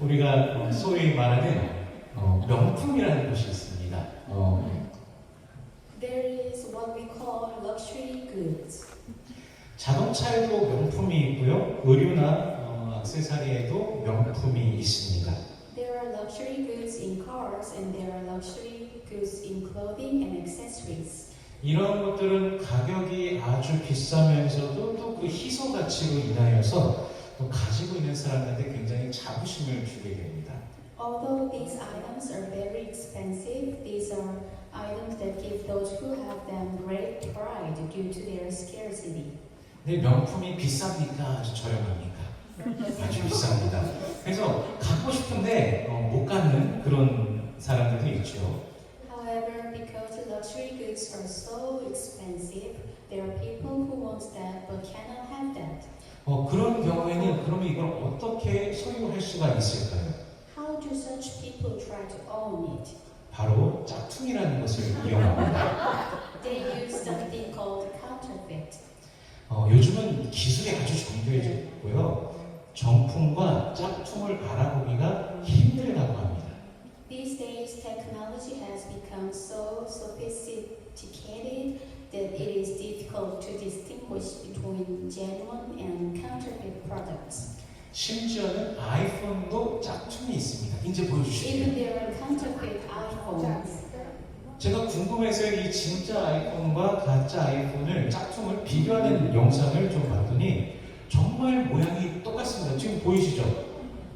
우리가 소위 말하는 명품이라는 것이 있습니다. There is what we call luxury goods. 자동차에도 명품이 있고요. 의류나 액세서리에도 명품이 있습니다. There are luxury goods in cars and there are luxury goods in clothing and accessories. 이런 것들은 가격이 아주 비싸면서도 또 그 희소 가치로 인하여서 또 가지고 있는 사람한테 굉장히 자부심을 주게 됩니다. Although these items are very expensive, these are items that give those who have them great pride due to their scarcity. 근데 명품이 비쌉니까? 아주 저렴합니까? 아주 비쌉니다. 그래서 갖고 싶은데 못 갖는 그런 사람들도 있죠. However, because the luxury goods are so expensive, there are people who want that but cannot have that. 그런 경우에는 그러면 이걸 어떻게 소유할 수가 있을까요? How do such people try to own it? 바로 짝퉁이라는 것을 이용합니다. They use something called counterfeit. 요즘은 기술이 아주 정교해졌고요. 정품과 짝퉁을 알아보기가 힘들다고 합니다. These days, technology has become so sophisticated that it is difficult to distinguish between genuine and counterfeit products. 심지어는 아이폰도 짝퉁이 있습니다. 이제 Even 보여주실게요. there are counterfeit iPhones. 제가 궁금해서 이 진짜 아이폰과 가짜 아이폰을 짝퉁을 비교하는 영상을 좀 봤더니 정말 모양이 똑같습니다. 지금 보이시죠?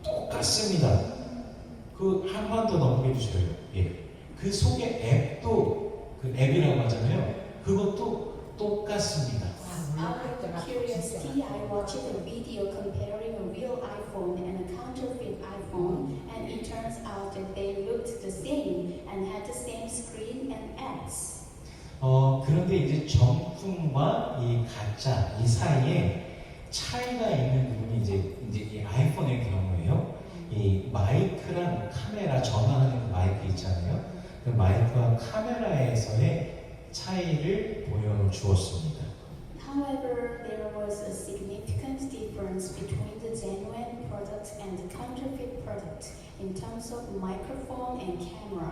똑같습니다. 그 한 번 더 넘겨주세요. 예. 그 속에 앱도 그 앱이라고 하잖아요. 그것도 똑같습니다. Out of curiosity, I watched a video comparing a real iPhone and a counterfeit iPhone, and it turns out that they looked the same and had the same screen and apps. 그런데 이제 정품과 이 가짜 이 사이에 차이가 있는 부분이 이제 이 아이폰의 경우에요. 이 마이크랑 카메라 전화하는 그 마이크 있잖아요. 그 마이크와 카메라에서의 차이를 보여주었습니다. However, there was a significant difference between the genuine product and the counterfeit product in terms of microphone and camera.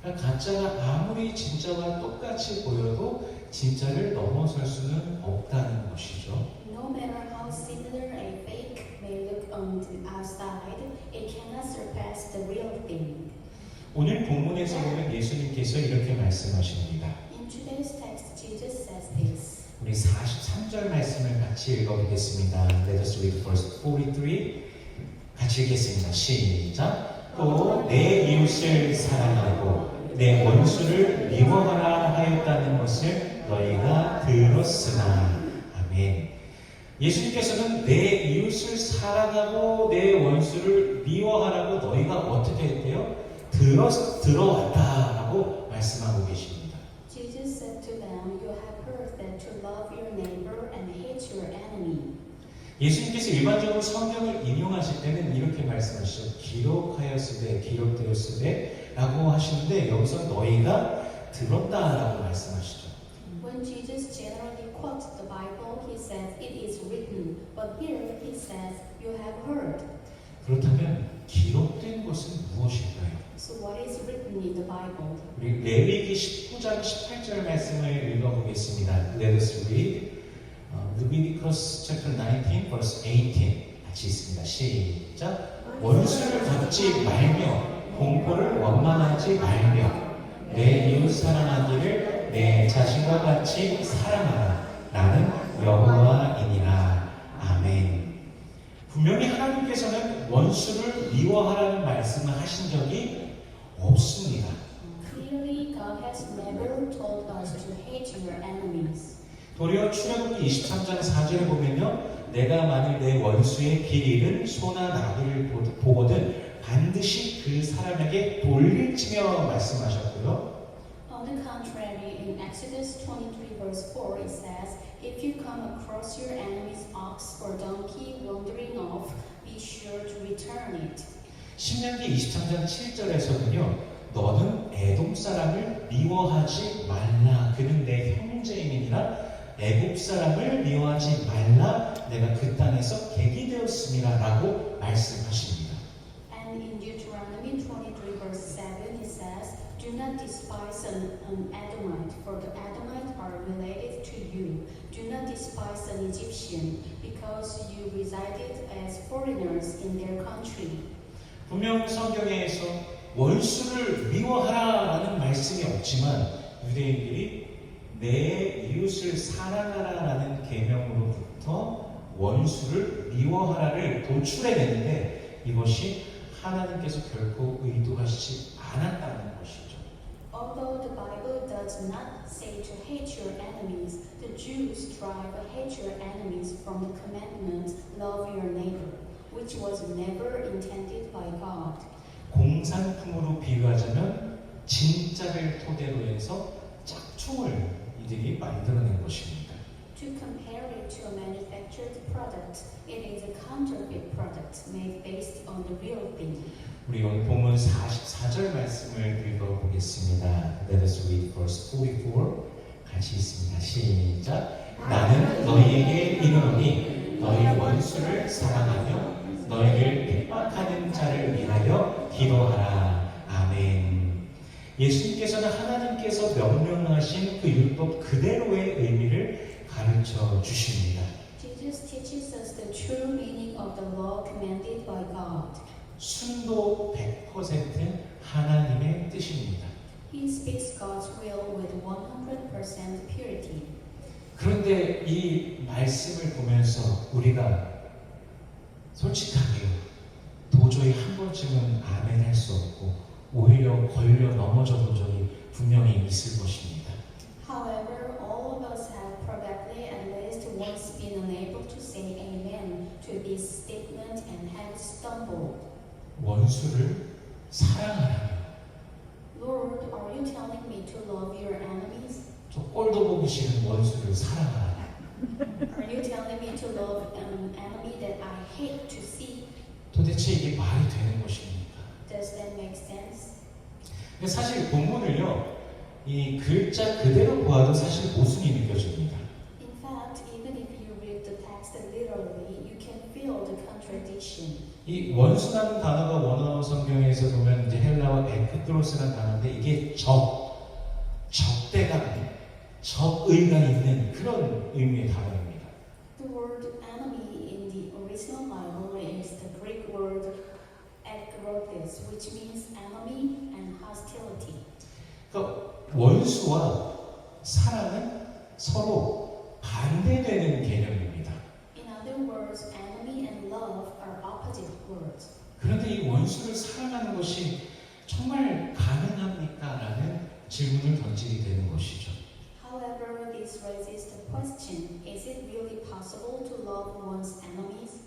그러니까 가짜가 아무리 진짜와 똑같이 보여도 진짜를 넘어설 수는 없다는 것이죠. No matter how similar a fake may look on the outside, it cannot surpass the real thing. 오늘 본문에서 보면 예수님께서 이렇게 말씀하십니다. In today's text, Jesus says this. 우리 43절 말씀을 같이 읽어보겠습니다. Let us read verse 43. 같이 읽겠습니다. 시작. 또 내 이웃을 사랑하고 내 원수를 미워하라 하였다는 것을 너희가 들었으나. 아멘. 예수님께서는 내 이웃을 사랑하고 내 원수를 미워하라고 너희가 어떻게 했대요? 들어왔다라고 말씀하고 계십니다. Jesus said to them, You have heard that to love your neighbor and hate your enemy. 예수님께서 일반적으로 성경을 인용하실 때는 이렇게 말씀하시죠. 기록되었으되 라고 하시는데 여기서 너희가 들었다라고 말씀하시죠. When Jesus generally quotes the Bible, he says it is written, but here he says you have heard. 그렇다면 기록된 것은 무엇일까요? So what is written in the Bible? 우리 레위기 19장 18절 말씀을 읽어보겠습니다. Let us read Leviticus chapter 19 verse 18 같이 있습니다. 시작. 원수를 갚지 말며 공포를 원망하지 말며 내 이웃 사랑하기를 내 자신과 같이 사랑하라. 나는 여호와이니라. 아멘. 분명히 하나님께서는 원수를 미워하라는 말씀을 하신 적이 없습니다. Clearly, God has never told us to hate your enemies. 도리어 출애굽기 23장 4절에 보면요. 내가 만일 내 원수의 길 잃은 소나 나귀를 보거든 반드시 그 사람에게 돌릴지며 말씀하셨고요. On the contrary, in Exodus 23 verse 4 it says, If you come across your enemy's ox or donkey wandering off, be sure to return it. 신명기 23장 7절에서는요. 너는 에돔 사람을 미워하지 말라. 그는 내 형제임이니라. 애굽 사람을 미워하지 말라. 내가 그 땅에서 객이 되었음이라 라고 말씀하십니다. And Deuteronomy 23 verse 7 it says, "Do not despise an Edomite, for the Edomites are related to you. Do not despise an Egyptian, because you resided as foreigners in their country." 분명 성경에서 원수를 미워하라라는 말씀이 없지만 유대인들이 내 이웃을 사랑하라라는 계명으로부터 원수를 미워하라를 도출해냈는데 이것이 하나님께서 결코 의도하시지 않았다는 것이죠. Although the Bible does not say to hate your enemies, the Jews strive to hate your enemies from the commandment, "Love your neighbor," which was never intended by God. 공산품으로 비유하자면 진짜를 토대로 해서 짝퉁을 이들이 만들어낸 것입니다. To compare it to a manufactured product, it is a counterfeit product made based on the real thing. 우리 오늘 본문 44절 말씀을 읽어보겠습니다. Let us read verse 44. 같이 있습니다. 시작. 나는 너희에게 이르노니 너희 원수를 사랑하며 너희를 핍박하는 자를 위하여 기도하라. 아멘. 예수님께서는 하나님께서 명령하신 그 율법 그대로의 의미를 가르쳐 주십니다. Jesus teaches us the true meaning of the law commanded by God. 순도 100% 하나님의 뜻입니다. He speaks God's will with 100% purity. 그런데 이 말씀을 보면서 우리가 솔직하게 도저히 한 번쯤은 아멘 할 수 없고 오히려 걸려 넘어져 본 적이 분명히 있을 것입니다. However, all of us have probably at least once been unable to say amen to this statement and have stumbled. 원수를 사랑하라며 Lord, are you telling me to love your enemies? 저 꼴도 보기 싫은 원수를 사랑하라. Are you telling me to love an enemy that I hate to see? 도대체 이게 말이 되는 것입니까? Does that make sense? 근데 사실 본문을요, 이 글자 그대로 보아도 사실 모순이 느껴집니다. In fact, even if you read the text literally, you can feel the contradiction. 이 원수라는 단어가 원어 성경에서 보면 이제 헬라어 에크트로스라는 단어인데 이게 적대감, 적의가 있는 그런 의미의 단어입니다. The word enemy in the original Bible is the Greek word ekrotes, which means enemy and hostility. 그러니까 원수와 사랑은 서로 반대되는 개념입니다. In other words, enemy and love are opposite words. 그런데 이 원수를 사랑하는 것이 정말 가능합니까? 라는 질문을 던지게 되는 것이죠. However, this raises the question, is it really possible to love one's enemies?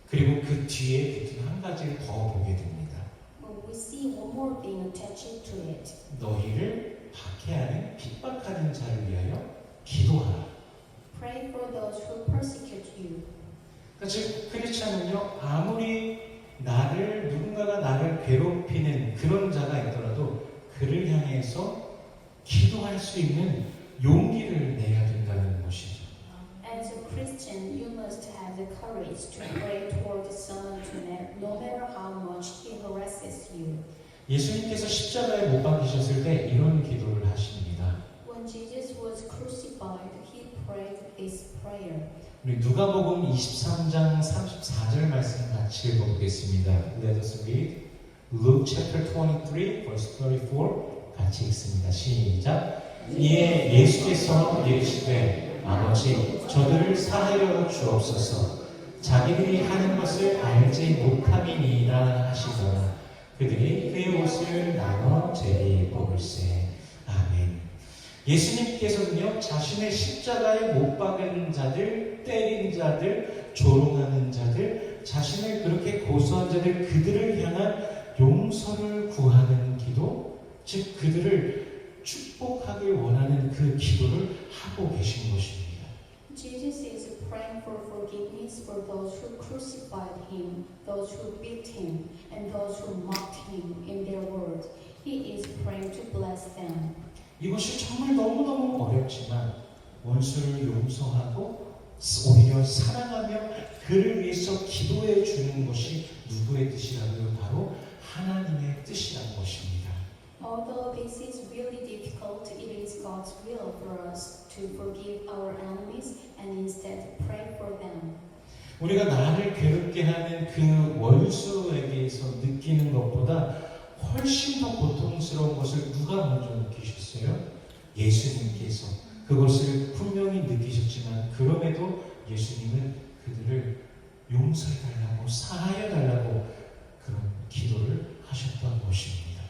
그리고 그 뒤에 붙은 한 가지를 더 보게 됩니다. Well, we see one more thing attached to it. 너희를 박해하는 핍박하는 자를 위하여 기도하라. Pray for those who persecute you. 그러니까 즉 크리스찬은요 아무리 누군가가 나를 괴롭히는 그런 자가 있더라도 그를 향해서 기도할 수 있는 용기를 내야 된다는 것이죠. As a Christian, you must have the courage to pray toward someone no matter how much he harasses you. 예수님께서 십자가에 못 박히셨을 때 이런 기도를 하십니다. When Jesus was crucified, he prayed this prayer. 우리 누가복음 23장 34절 말씀 같이 읽어보겠습니다. Let us read Luke chapter 23 verse 34 같이 읽습니다. 시작. 이에 예수께서 이르시되 아버지 저들을 사하여 주옵소서. 자기들이 하는 것을 알지 못함이니이다 하시더라. 그들이 그의 옷을 나눠 제리 뽑을세. 아멘. 예수님께서는요 자신의 십자가에 못 박은 자들, 때린 자들, 조롱하는 자들, 자신을 그렇게 고소한 자들 그들을 향한 용서를 구하는 기도, 즉 그들을 축복하길 원하는 그 기도를 하고 계신 것입니다. Jesus is praying for forgiveness for those who crucified him, those who beat him, and those who mocked him in their words. He is praying to bless them. 이것이 정말 너무너무 어렵지만 원수를 용서하고 오히려 사랑하며 그를 위해서 기도해 주는 것이 누구의 뜻이라고요? 바로 하나님의 뜻이라는 것입니다. Although this is really difficult, it is God's will for us to forgive our enemies and instead pray for them. 우리가 나를 괴롭게 하는 그 원수에게서 느끼는 것보다 훨씬 더 고통스러운 것을 누가 먼저 느끼셨어요? 예수님께서 그것을 분명히 느끼셨지만 그럼에도 예수님은 그들을 용서해달라고 사하여달라고 그런 기도를 하셨던 것입니다.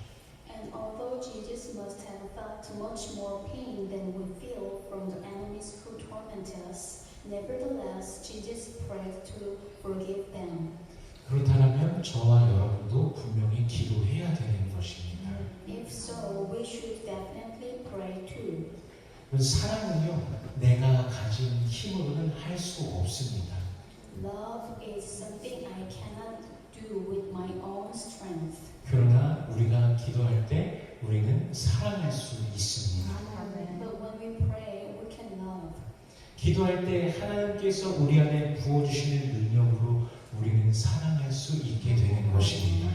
And although Jesus must have felt much more pain than we feel from the enemies who torment us, nevertheless, Jesus prayed to forgive them. 그렇다면 저와 여러분도 분명히 기도해야 되는 것입니다. If so, we should definitely pray too. 사랑은요, 내가 가진 힘으로는 할 수 없습니다. Love is something I cannot do with my own strength. 그러나 우리가 기도할 때 우리는 사랑할 수 있습니다. But when we pray, we can love. 기도할 때 하나님께서 우리 안에 부어주시는 능력으로 우리는 사랑할 수 있게 되는 것입니다.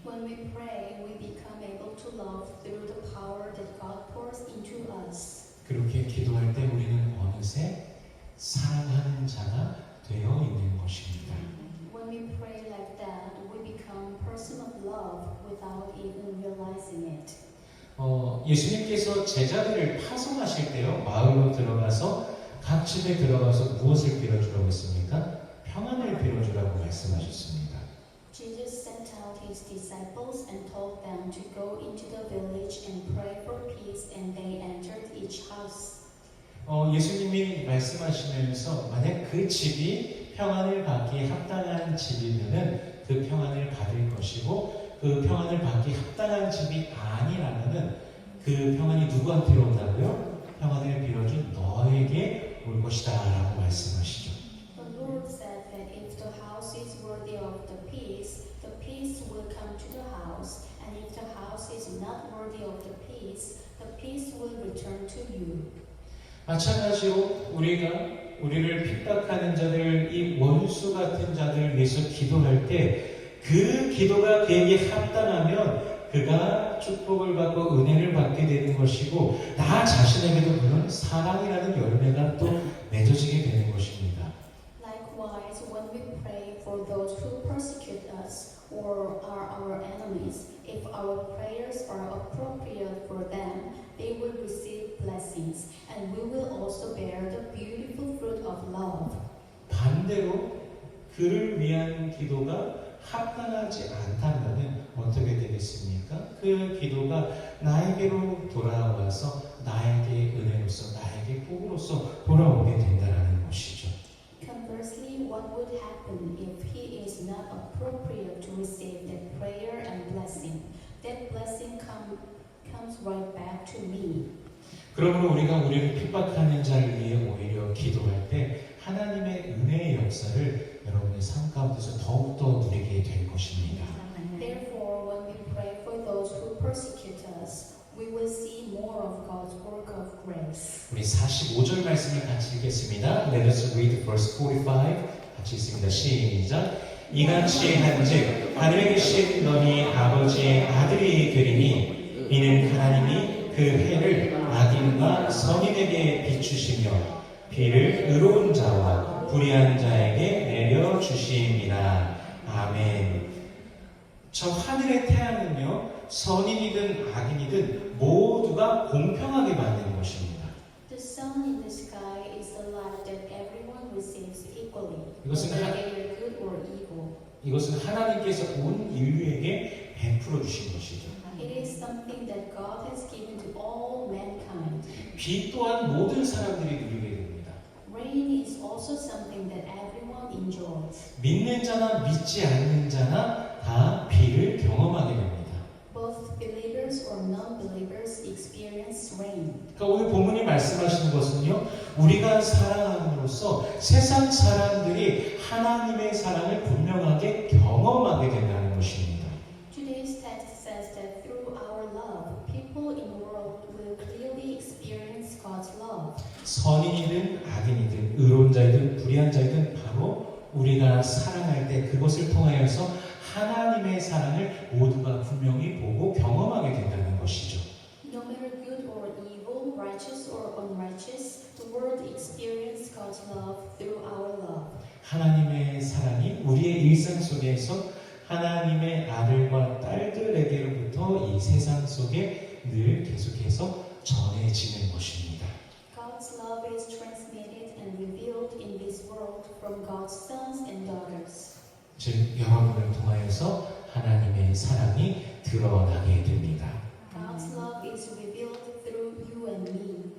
When we pray, we become able to love through the power that God pours into us. 그렇게 기도할 때 우리는 어느새 사랑하는 자가 되어 있는 것입니다. When we pray like that, we become person of love without even realizing it. 예수님께서 제자들을 파송하실 때요, 마을로 들어가서 각 집에 들어가서 무엇을 빌어주라고 했습니까? 평안을 빌어주라고 말씀하셨습니다. Jesus sent out his disciples and told them to go into the village and pray for peace, and they entered each house. 예수님이 말씀하시면서 만약 그 집이 평안을 받기에 합당한 집이면은 그 평안을 받을 것이고 그 평안을 받기 합당한 집이 아니라면은 그 평안이 누구한테로 온다고요? 평안을 빌어준 너에게 올 것이다라고 말씀하시죠. The Lord said that if the house is worthy of the peace will come to the house, and if the house is not worthy of the peace will return to you. 마찬가지로 우리를 핍박하는 자들, 이 원수 같은 자들을 위해서 기도할 때 그 기도가 그에게 합당하면 그가 축복을 받고 은혜를 받게 되는 것이고 나 자신에게도 물론 사랑이라는 열매가 또 맺어지게 되는 것입니다. Likewise, when we pray for those who persecute us or are our enemies, if our prayers are appropriate for them, they will receive blessings, and we will also bear the beautiful fruit of love. 반대로 그를 위한 기도가 합당하지 않다면 어떻게 되겠습니까? 그 기도가 나에게로 돌아와서 나에게 은혜로서 나에게 복으로서 돌아오게 된다는 것이죠. Conversely, what would happen if he is not appropriate to receive that prayer and blessing? That blessing comes right back to me. 그러므로 우리가 우리를 핍박하는 자를 위해 오히려 기도할 때 하나님의 은혜의 역사를 여러분의 삶 가운데서 더욱더 누리게 될 것입니다. Therefore, when we pray for those who persecute us, we will see more of God's work of grace. 우리 45절 말씀을 같이 읽겠습니다. Let us read verse 45. 같이 읽습니다. 시작. 이같이 한즉 하늘에 계신 너희 아버지의 아들이 되리니 이는 하나님이 그 해를 악인과 선인에게 비추시며 비를 의로운 자와 불의한 자에게 내려주심이라. 아멘. 저 하늘의 태양은요, 선인이든 악인이든 모두가 공평하게 받는 것입니다. The sun in the sky is the light that everyone receives equally, 이것은 whether they are good or evil. 이것은 하나님께서 온 인류에게 베풀어 주신 것이죠. It is something that God has given to all mankind. 비 또한 모든 사람들이 누리게 됩니다. Rain is also something that everyone enjoys. 믿는 자나 믿지 않는 자나 다 비를 경험하게 됩니다. Both believers or non-believers experience rain. 그러니까 오늘 본문이 말씀하시는 것은요, 우리가 사랑함으로써 세상 사람들이 하나님의 사랑을 분명하게 경험하게 된다는 것입니다. Today's text says that through our love, people in the world will clearly experience God's love. 선인이든 악인이든 의로운 자이든 불의한 자이든 바로 우리가 사랑할 때 그것을 통하여서 하나님의 사랑을 모두가 우리가 분명히 보고 경험하게 된다는 것이죠. No matter good or evil, righteous or unrighteous, the world experiences God's love through our love. 하나님의 사랑이 우리의 일상 속에서 하나님의 아들과 딸들에게로부터 이 세상 속에 늘 계속해서 전해지는 것입니다. God's love is transmitted and revealed in this world from God's sons and daughters. 즉 여러분을 통하여서 하나님의 사랑이 드러나게 됩니다. God's love is revealed through you and me.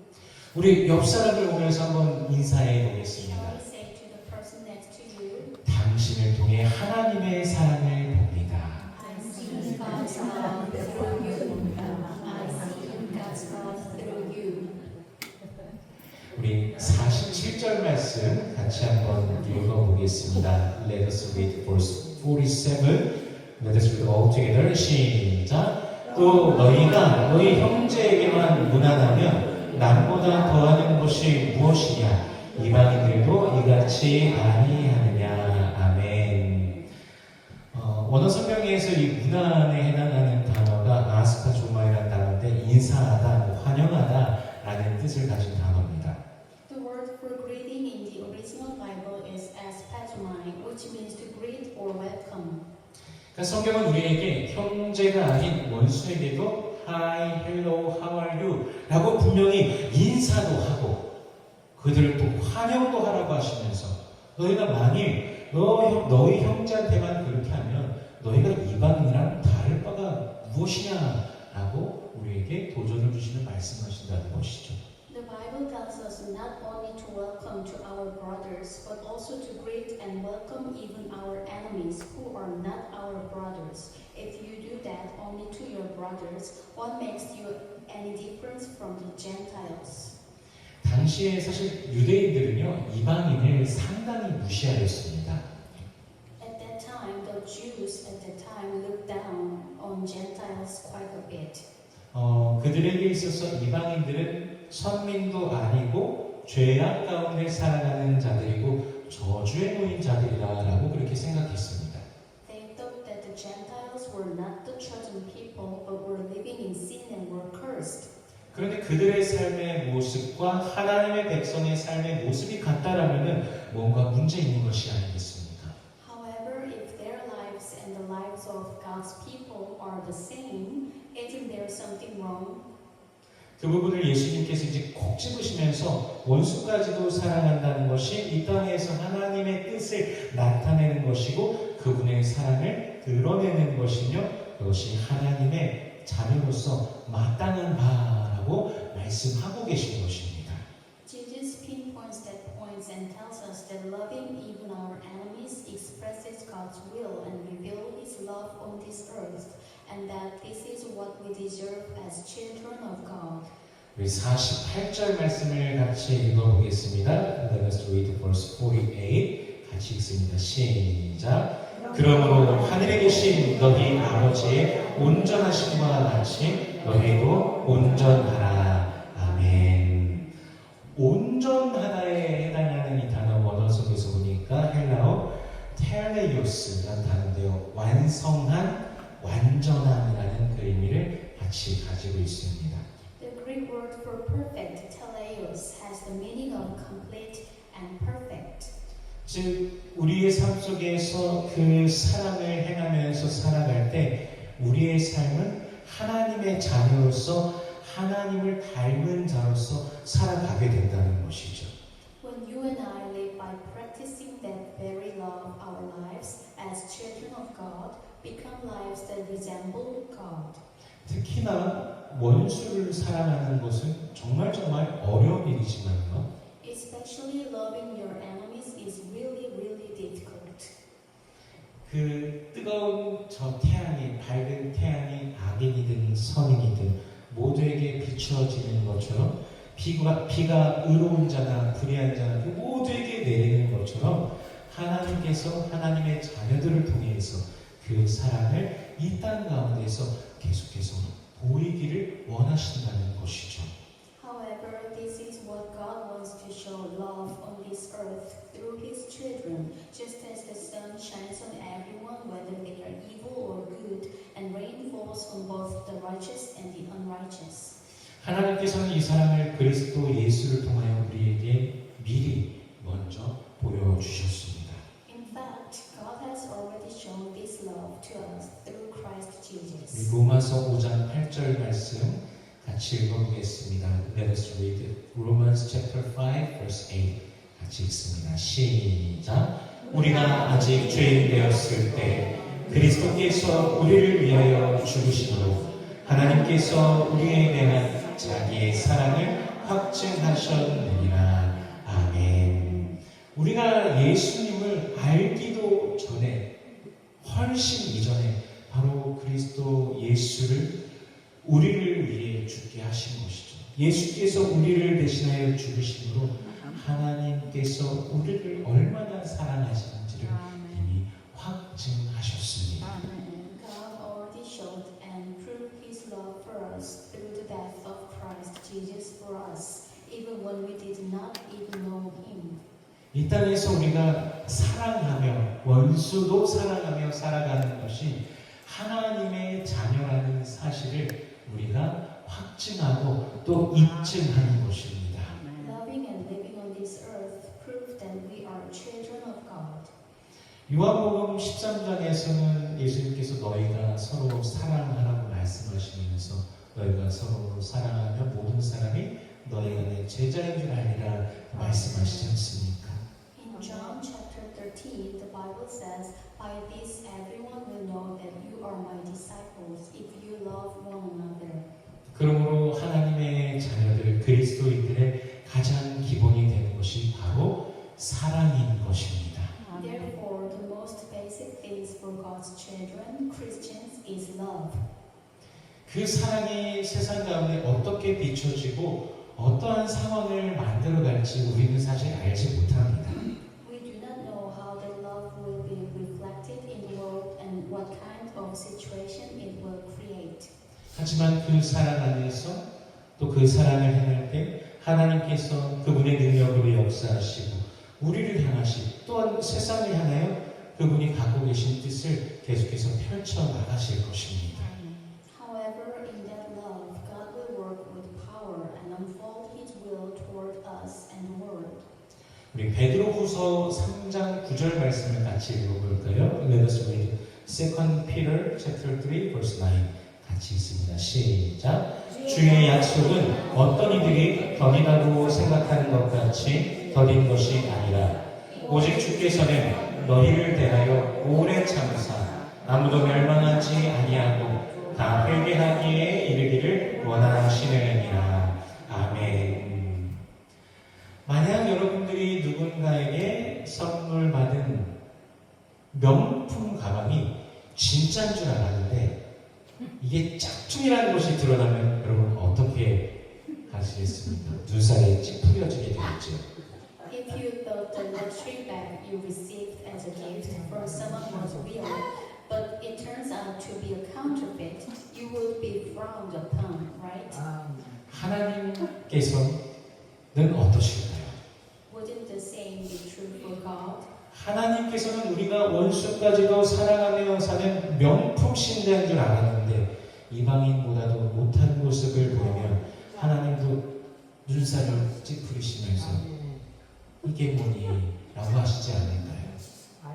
우리 옆 사람을 보면서 한번 인사해 Shall 보겠습니다. we say to the person next to you, 당신을 통해 하나님의 사랑을 봅니다. I see God's love through you. I see God's love through you. 우리 47절 말씀 같이 한번 읽어보겠습니다. Let us read verse 47. Let us read all together. 시작. 또 너희가 너희 형제에게만 무난하면 남보다 더하는 것이 무엇이냐? 이방인들도 이같이 아니하느냐? 아멘. 원어 성경에서 이 무난에 해당하는 단어가 아스파조마이라는 단어인데 인사하다, 환영하다라는 뜻을 가진 단어입니다. The word for greeting in the original Bible is aspazomai, which means to greet or welcome. 그러니까 성경은 우리에게 형제가 아닌 원수에게도 Hi, Hello, How are you? 라고 분명히 인사도 하고 그들을 또 환영도 하라고 하시면서 너희가 만일 너희 형제한테만 그렇게 하면 너희가 이방인이랑 다를 바가 무엇이냐라고 우리에게 도전을 주시는 말씀하신다는 것이죠. The Bible tells us not only to welcome to our brothers, but also to greet and welcome even our enemies who are not our brothers. If you do that only to your brothers, what makes you any difference from the Gentiles? 당시에 사실 유대인들은요 이방인을 상당히 무시하였습니다. At that time, the Jews at that time looked down on Gentiles quite a bit. 그들에게 있어서 이방인들은 선민도 아니고 죄악 가운데 살아가는 자들이고 저주에 놓인 자들이라고 그렇게 생각했습니다. They thought that the Gentiles were not the chosen people, but were living in sin and were cursed. 그런데 그들의 삶의 모습과 하나님의 백성의 삶의 모습이 같다라면은 뭔가 문제 있는 것이 아니겠습니까? However, if their lives and the lives of God's people are the same, isn't there something wrong? 그 부분을 예수님께서 이제 콕 집으시면서 원수까지도 사랑한다는 것이 이 땅에서 하나님의 뜻을 나타내는 것이고 그분의 사랑을 드러내는 것이며 그것이 하나님의 자녀로서 마땅한 바라고 말씀하고 계신 것입니다. Jesus pinpoints that point and tells us that loving even our enemies expresses God's will and reveals His love on this earth, and that this is what we deserve as children of God. 우리 48절 말씀을 같이 읽어보겠습니다. Let us read verse 48. 같이 읽습니다. 시작. 그러므로 하늘에 계신 너희 아버지의 온전하심과 같이 너희도 온전하라. 아멘. 온전하다에 해당하는 이 단어 원어 속에서 보니까 헬라어 텔레이오스라는 단어인데요. 완성한, 완전함이라는 그 의미를 같이 가지고 있습니다. The Greek word for perfect, teleios, has the meaning of complete and perfect. 즉 우리의 삶 속에서 그 사랑을 행하면서 살아갈 때 우리의 삶은 하나님의 자녀로서 하나님을 닮은 자로서 살아가게 된다는 것이죠. When you and I live by practicing that very love, our lives as children of God become lives that resemble God. 특히나 원수를 사랑하는 것은 정말 어려운 일이지만요. Especially loving your enemies is really, really difficult. 그 뜨거운 저 태양이, 밝은 태양이 악인이든 선인이든 모두에게 비추어지는 것처럼 비가 의로운 자나 불의한 자나 그 모두에게 내리는 것처럼 하나님께서 하나님의 자녀들을 통해서 그 사랑을 이 땅 가운데서 계속해서 보이기를 원하신다는 것이죠. However, this is what God wants to show love on this earth through His children, just as the sun shines on everyone, whether they are evil or good, and rain falls 그리스도 예수를 통하여 우리에게 미리 먼저 보여주셨습니다. In fact, God has already shown this love to us through Christ 우리 Jesus. 로마서 5장 8절 말씀 같이 읽어보겠습니다. Let us read Romans chapter 5 verse 8 같이 읽습니다. 시작. 우리가 아직 죄인 되었을 때 그리스도께서 우리를 위하여 죽으심으로 하나님께서 우리에 대한 자기의 사랑을 확증하셨느니라. 아멘. 우리가 예수님을 알기도 전에 훨씬 이전에 바로 그리스도 예수를 우리를 위해 죽게 하신 것이죠. 예수께서 우리를 대신하여 죽으심으로 하나님께서 우리를 얼마나 사랑하시는지를 이미 확증하셨습니다. God already showed and proved His love for us through the death of Christ Jesus for us, even when we did not even know Him. 이 땅에서 우리가 사랑하며 원수도 사랑하며 살아가는 것이 하나님의 자녀라는 사실을 우리가 확증하고 또 입증하는 것입니다. Loving and living on this earth prove that we are children of God. 요한복음 13장에서는 예수님께서 너희가 서로 사랑하라고 말씀하시면서 너희가 서로 사랑하며 모든 사람이 너희가 내 제자인 줄 알리라 말씀하시지 않습니까? In John chapter 13, the Bible says, "By this everyone will know that you are my disciples if you love one another." 그러므로 하나님의 자녀들 그리스도인들의 가장 기본이 되는 것이 바로 사랑인 것입니다. Therefore, the most basic things for God's children, Christians, is love. 그 사랑이 세상 가운데 어떻게 비춰지고 어떠한 상황을 만들어갈지 우리는 사실 알지 못합니다. We do not know how the love will be reflected in the world and what kind of situation it will create. 하지만 그 사랑 안에서 또 그 사랑을 행할 때 하나님께서 그분의 능력으로 역사하시고 우리를 향하시 또한 세상을 향하여 그분이 갖고 계신 뜻을 계속해서 펼쳐 나가실 것입니다. However, in that love, God will work with power and unfold His will toward us and the world. 우리 베드로후서 3장 9절 말씀을 같이 읽어볼까요? Let us read 2 Peter chapter 3 verse 9 같이 읽습니다. 시작. 주의 약속은 어떤 이들이 더디다고 생각하는 것 같이 더딘 것이 아니라 오직 주께서는 너희를 대하여 오래 참으사 아무도 멸망하지 아니하고 다 회개하기에 이르기를 원하시느니라. 아멘. 만약 여러분들이 누군가에게 선물 받은 명품 가방이 진짜인 줄 알았는데 이게 짝퉁이라는 것이 드러나면 여러분 어떻게 하시겠습니까? 눈살에 찌푸려지게 되겠죠. If you thought the luxury bag you received as a gift from someone was real, but it turns out to be a counterfeit, you would be frowned upon, right? 하나님께서는 어떠실까요? Wouldn't the same be true for God? 하나님께서는 우리가 원수까지도 사랑하며 사는 명품 신자인 줄 알았는데 이방인보다도 못한 모습을 보이면 하나님도 눈살을 찌푸리시면서 이게 뭐니? 라고 하시지 않을까요?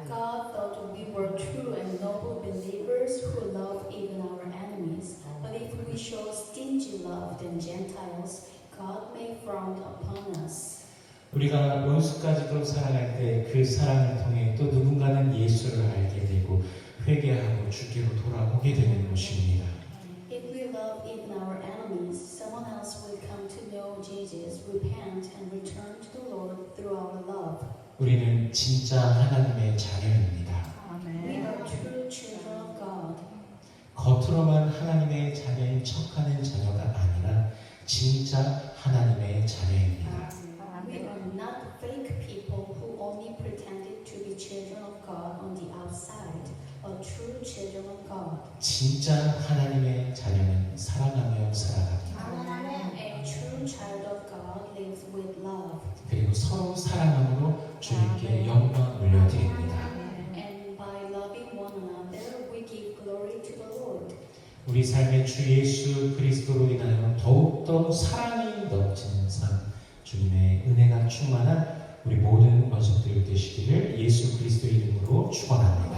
God thought we were true and noble believers who love even our enemies. But if we show stingy love than Gentiles, God may frown upon us. 우리가 원수까지도 사랑할 때 그 사랑을 통해 또 누군가는 예수를 알게 되고 회개하고 주께로 돌아오게 되는 것입니다. If we love even our enemies, someone else will come to know Jesus, repent, and return to the Lord through our love. 우리는 진짜 하나님의 자녀입니다. We are true children of God. 겉으로만 하나님의 자녀인 척하는 자녀가 아니라 진짜 하나님의 자녀입니다. We are not fake people who only pretended to be children of God on the outside, but true children of God. 진짜 하나님의 자녀는 사랑하며 살아갑니다. A true child of God lives with love. 그리고 서로 사랑함으로 주님께 영광 올려드립니다. And by loving one another, we give glory to the Lord. 우리 삶의 주 예수 그리스도로 인하여 더욱더 사랑이 넘치는 삶, 주님의 은혜가 충만한 우리 모든 권속들 되시기를 예수 그리스도 이름으로 축원합니다.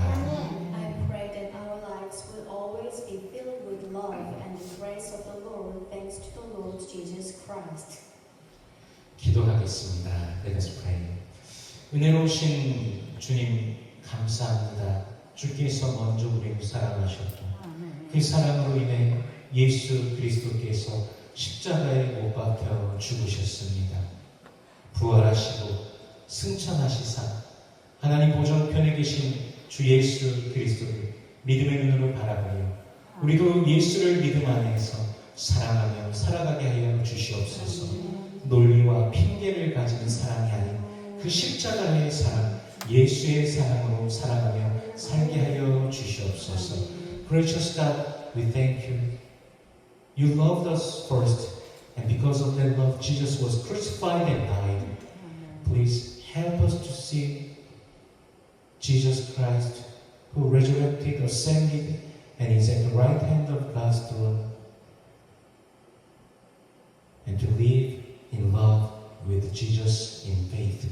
I pray that our lives will always be filled with love and the grace of the Lord, thanks to the Lord Jesus Christ. 기도하겠습니다. Let us pray. 은혜로우신 주님 감사합니다. 주께서 먼저 우리를 사랑하셨고 그 사랑으로 인해 예수 그리스도께서 십자가에 못 박혀 죽으셨습니다. 부활하시고 승천하시사 하나님 보정편에 계신 주 예수 그리스도를 믿음의 눈으로 바라보며 우리도 예수를 믿음 안에서 사랑하며 살아가게 하여 주시옵소서. 논리와 핑계를 가진 사랑이 아닌 그 십자가의 사랑, 예수의 사랑으로 살아가며 살게 하여 주시옵소서. Gracious God, we thank you. You loved us first, and because of that love, Jesus was crucified and died. Please help us to see Jesus Christ, who resurrected, ascended, and is at the right hand of God's throne, and to live in love with Jesus in faith.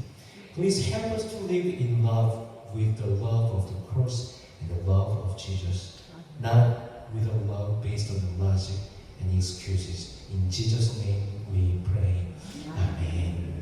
Please help us to live in love with the love of the cross and the love of Jesus, not with a love based on logic and excuses. In Jesus' name we pray. Amen.